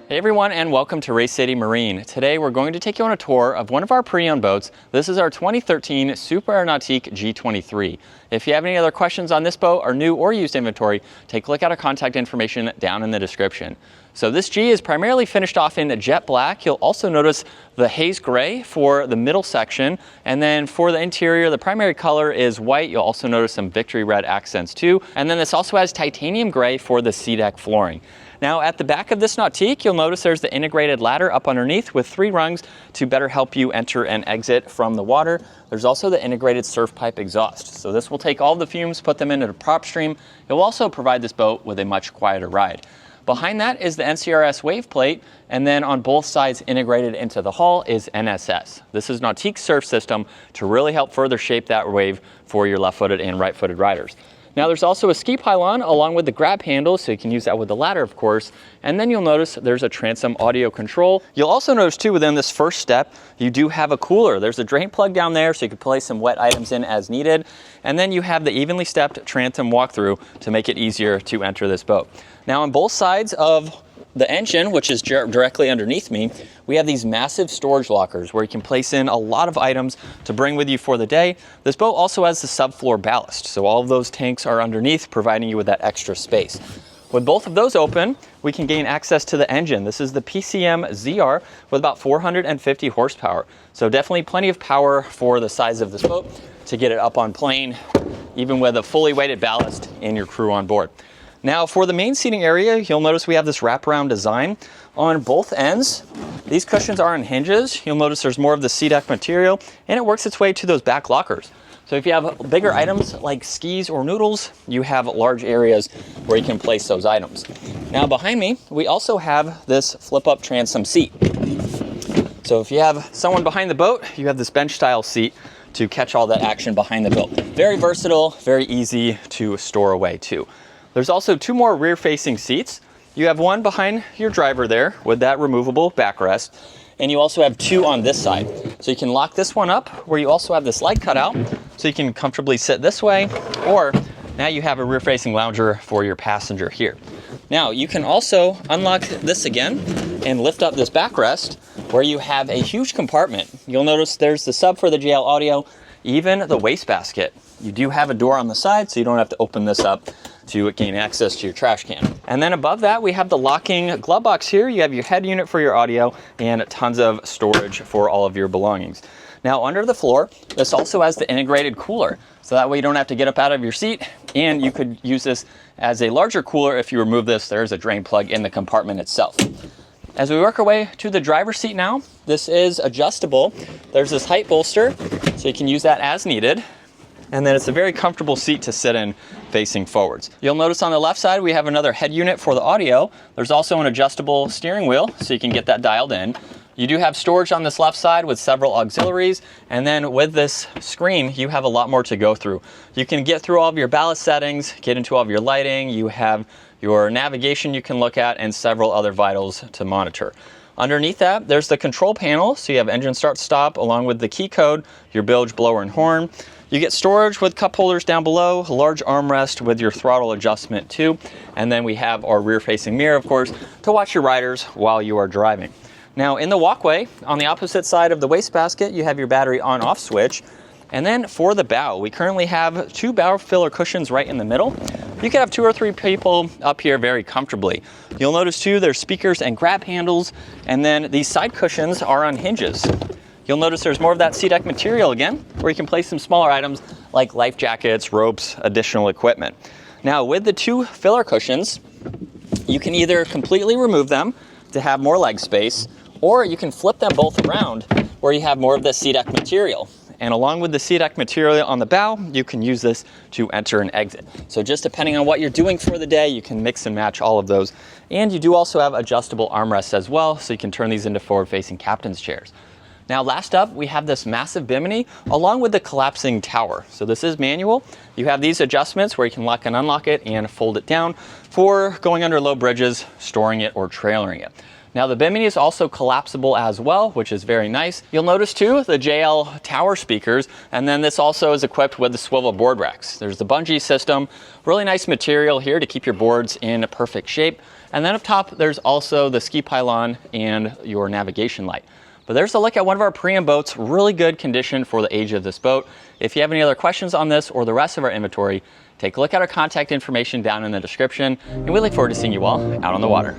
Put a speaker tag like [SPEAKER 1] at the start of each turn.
[SPEAKER 1] Hey everyone, and welcome to Race City Marine. Today we're going to take you on a tour of one of our pre-owned boats. This is our 2013 Super Nautique G23. If you have any other questions on this boat, or new or used inventory, take a look at our contact information down in the description. So this G is primarily finished off in jet black. You'll also notice the haze gray for the middle section, and then for the interior, the primary color is white. You'll also notice some victory red accents too, and then this also has titanium gray for the C-deck flooring. Now at the back of this Nautique, you'll notice there's the integrated ladder up underneath with 3 rungs to better help you enter and exit from the water. There's also the integrated surf pipe exhaust. So this will take all the fumes, put them into the prop stream. It will also provide this boat with a much quieter ride. Behind that is the NCRS wave plate, and then on both sides integrated into the hull is NSS. This is Nautique's surf system to really help further shape that wave for your left-footed and right-footed riders. Now there's also a ski pylon along with the grab handle, so you can use that with the ladder, of course. And then you'll notice there's a transom audio control. You'll also notice too, within this first step, you do have a cooler. There's a drain plug down there, so you can place some wet items in as needed. And then you have the evenly stepped transom walkthrough to make it easier to enter this boat. Now on both sides of the engine, which is directly underneath me, we have these massive storage lockers where you can place in a lot of items to bring with you for the day. This boat also has the subfloor ballast, so all of those tanks are underneath, providing you with that extra space. With both of those open, we can gain access to the engine. This is the PCM ZR with about 450 horsepower. So definitely plenty of power for the size of this boat to get it up on plane, even with a fully weighted ballast and your crew on board. Now for the main seating area, you'll notice we have this wraparound design on both ends. These cushions are on hinges. You'll notice there's more of the C-deck material, and it works its way to those back lockers. So if you have bigger items like skis or noodles, you have large areas where you can place those items. Now behind me, we also have this flip-up transom seat. So if you have someone behind the boat, you have this bench style seat to catch all that action behind the boat. Very versatile, very easy to store away too. There's also 2 more rear-facing seats. You have one behind your driver there with that removable backrest, and you also have 2 on this side. So you can lock this one up, where you also have this light cutout, so you can comfortably sit this way, or now you have a rear-facing lounger for your passenger here. Now you can also unlock this again and lift up this backrest, where you have a huge compartment. You'll notice there's the sub for the JL audio, even the wastebasket. You do have a door on the side, so you don't have to open this up to gain access to your trash can. And then above that, we have the locking glove box here. You have your head unit for your audio and tons of storage for all of your belongings. Now under the floor, this also has the integrated cooler. So that way you don't have to get up out of your seat, and you could use this as a larger cooler. If you remove this, there's a drain plug in the compartment itself. As we work our way to the driver's seat now, this is adjustable. There's this height bolster, so you can use that as needed. And then it's a very comfortable seat to sit in facing forwards. You'll notice on the left side we have another head unit for the audio. There's also an adjustable steering wheel, so you can get that dialed in. You do have storage on this left side with several auxiliaries, and then with this screen you have a lot more to go through. You can get through all of your ballast settings, get into all of your lighting, you have your navigation you can look at, and several other vitals to monitor. Underneath that, there's the control panel, so you have engine start stop along with the key code, your bilge, blower, and horn. You get storage with cup holders down below, a large armrest with your throttle adjustment too, and then we have our rear-facing mirror, of course, to watch your riders while you are driving. Now in the walkway, on the opposite side of the wastebasket, you have your battery on-off switch. And then for the bow, we currently have 2 bow filler cushions right in the middle. You can have 2 or 3 people up here very comfortably. You'll notice too, there's speakers and grab handles, and then these side cushions are on hinges. You'll notice there's more of that C-deck material again, where you can place some smaller items like life jackets, ropes, additional equipment. Now with the 2 filler cushions, you can either completely remove them to have more leg space, or you can flip them both around where you have more of the C-deck material. And along with the C-deck material on the bow, you can use this to enter and exit. So just depending on what you're doing for the day, you can mix and match all of those. And you do also have adjustable armrests as well, so you can turn these into forward-facing captain's chairs. Now last up, we have this massive bimini along with the collapsing tower. So this is manual. You have these adjustments where you can lock and unlock it and fold it down for going under low bridges, storing it, or trailering it. Now the bimini is also collapsible as well, which is very nice. You'll notice too the JL tower speakers, and then this also is equipped with the swivel board racks. There's the bungee system, really nice material here to keep your boards in perfect shape. And then up top, there's also the ski pylon and your navigation light. But there's a look at one of our pre-owned boats, really good condition for the age of this boat. If you have any other questions on this or the rest of our inventory, take a look at our contact information down in the description, and we look forward to seeing you all out on the water.